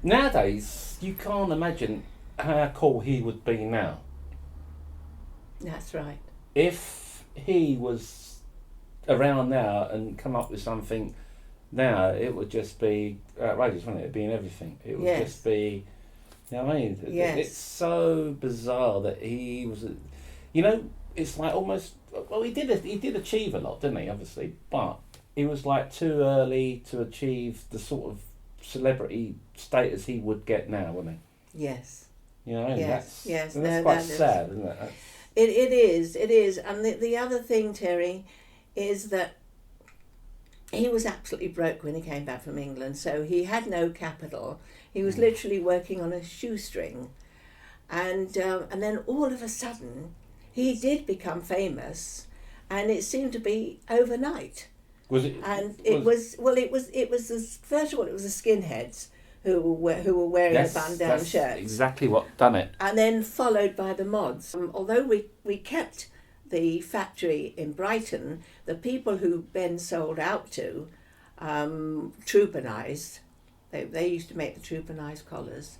Nowadays, you can't imagine how cool he would be now. That's right. If he was around now and come up with something now, it would just be outrageous, wouldn't it? It'd be in everything. It would Yes. just be, you know what I mean? Yes. It's so bizarre that he was, you know, it's like almost, well, he did achieve a lot, didn't he, obviously, but he was like too early to achieve the sort of celebrity status he would get now, wouldn't Yes. he? You know, and Yes. Yes. and No, that's quite that is. sad, isn't it? It is. It is. And the other thing, Terry, is that he was absolutely broke when he came back from England. So he had no capital. He was literally working on a shoestring, and then all of a sudden, he did become famous, and it seemed to be overnight. Was it? And it was first of all, it was the skinheads who were wearing Yes, the band-down that's shirts, exactly what done it. and then followed by the mods. Although we kept the factory in Brighton, the people who Ben sold out to, Troupenized, they used to make the Troupenized collars.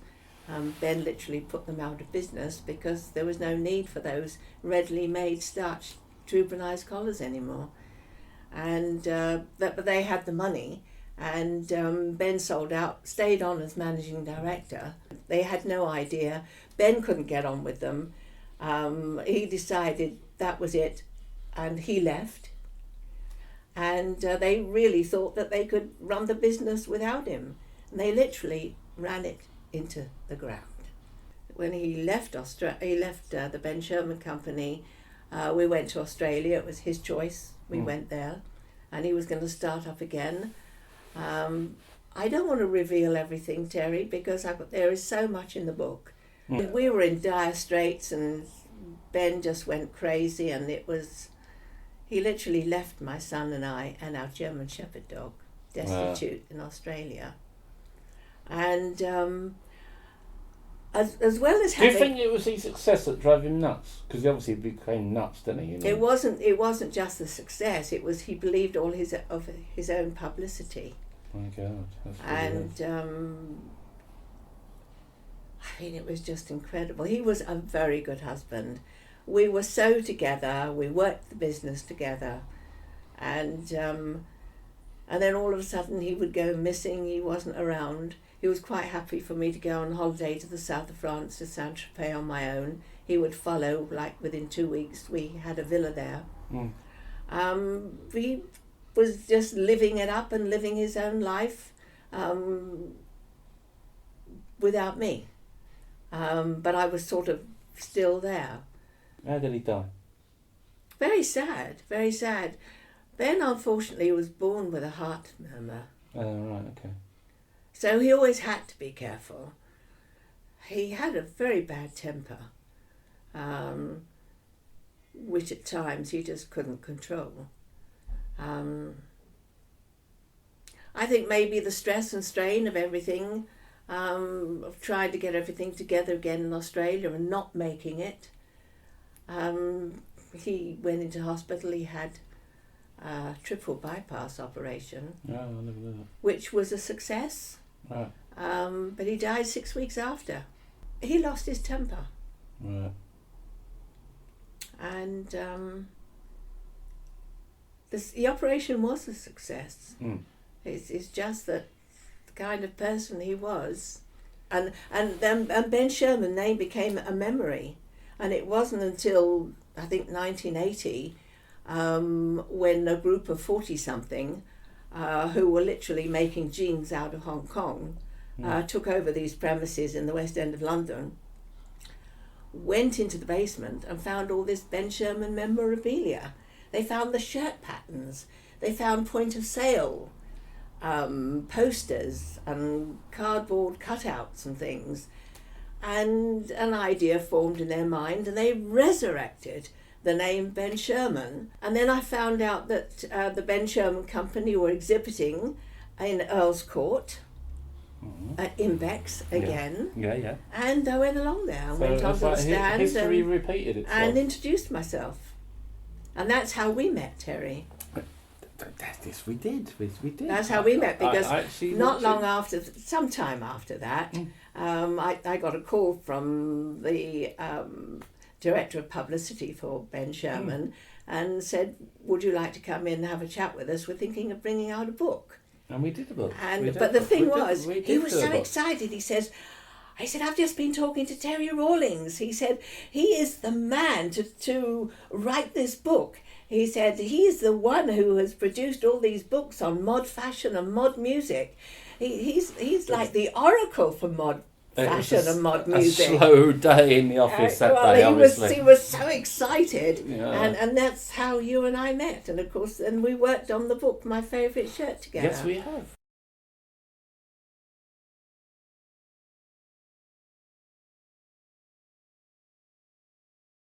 Ben literally put them out of business because there was no need for those readily made starch Troupenized collars anymore. And but they had the money, and Ben sold out, stayed on as managing director. They had no idea. Ben couldn't get on with them. He decided that was it, and he left. And they really thought that they could run the business without him. And they literally ran it into the ground. When he left the Ben Sherman Company, we went to Australia. It was his choice. We went there, and he was going to start up again. I don't want to reveal everything, Terry, because there is so much in the book. We were in dire straits, and Ben just went crazy, and he literally left my son and I and our German Shepherd dog destitute in Australia. And as well as Do you having, think it was his success that drove him nuts? Because he obviously became nuts, didn't he? You know? it wasn't just the success. It was he believed all of his own publicity. My God. That's And I mean, it was just incredible. He was a very good husband. We were so together. We worked the business together, and then all of a sudden he would go missing. He wasn't around. He was quite happy for me to go on holiday to the south of France, to Saint-Tropez on my own. He would follow, like within 2 weeks. We had a villa there. He was just living it up and living his own life without me. But I was sort of still there. How did he die? Very sad, very sad. Ben, unfortunately, was born with a heart murmur. Oh, right, okay. So he always had to be careful. He had a very bad temper, which at times he just couldn't control. I think maybe the stress and strain of everything, of trying to get everything together again in Australia and not making it. He went into hospital. He had a triple bypass operation, No, I never knew which was a success. that. Right. But he died 6 weeks after. He lost his temper, Right. and the operation was a success. It's just that the kind of person he was, and Ben Sherman name became a memory, and it wasn't until I think 1980 when a group of 40-something who were literally making jeans out of Hong Kong took over these premises in the West End of London, went into the basement and found all this Ben Sherman memorabilia. They found the shirt patterns, they found point of sale posters and cardboard cutouts and things, and an idea formed in their mind, and they resurrected the name Ben Sherman. And then I found out that the Ben Sherman Company were exhibiting in Earl's Court at Imbex again. Yeah. And I went along there and So went onto it's the like stands history repeated itself. and introduced myself. And that's how we met, Terry. Yes, we did. We did. That's how we met, because I actually not long watched after, sometime after that, I got a call from the director of publicity for Ben Sherman and said, would you like to come in and have a chat with us? We're thinking of bringing out a book. And we did a book. But the thing was, we he did was do a so book. excited. I said, I've just been talking to Terry Rawlings. He said, he is the man to write this book. He said, he's the one who has produced all these books on mod fashion and mod music. He's like the oracle for mod fashion and mod music. A slow day in the office that day, obviously. He was so excited, Yeah. and that's how you and I met. And of course, then we worked on the book, My Favourite Shirt, together. Yes, we have.